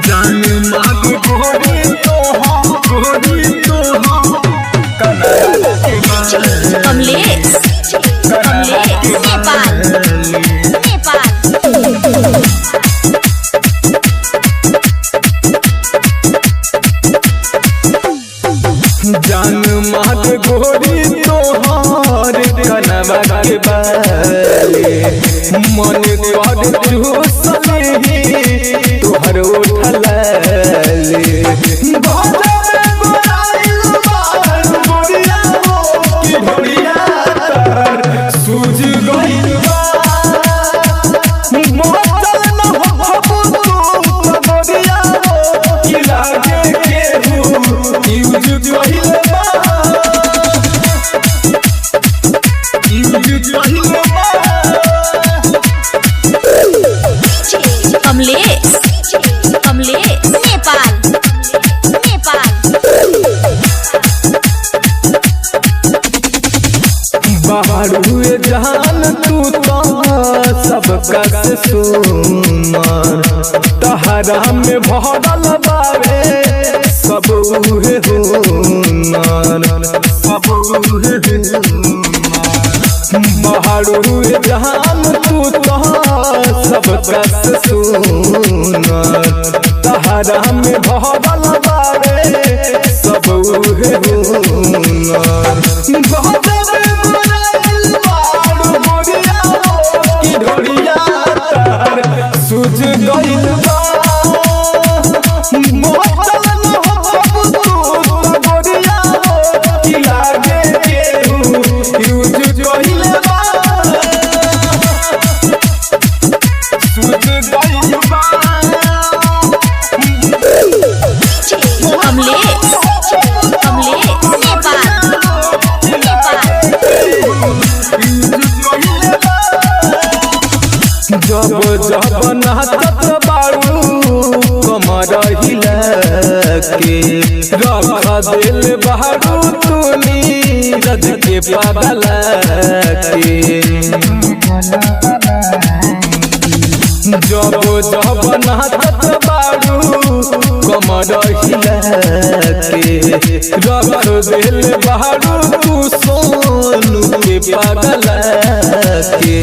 जान माग गोरी तो कमलेश नेपाल जान माग गोरी तोहार कनवा के बाले मन कर चूसले तोहर उठले सूझ गइल कमलेश नेपाल बाहरुए जान तू तो सबका से सुमार तहरा में भरल बावे सब उहे हुनार बाहरुए जान तू तो सबका से सुनार तहरा में भरल बावे सब उहे हुनार सूझ गइल जब जब नाचत बारू कमर हिला के रख दिल बारू तूनी रज के पागल के जब जब नाचत बारू कमर हिला के रख दिल बारू तू सोनू के पागल के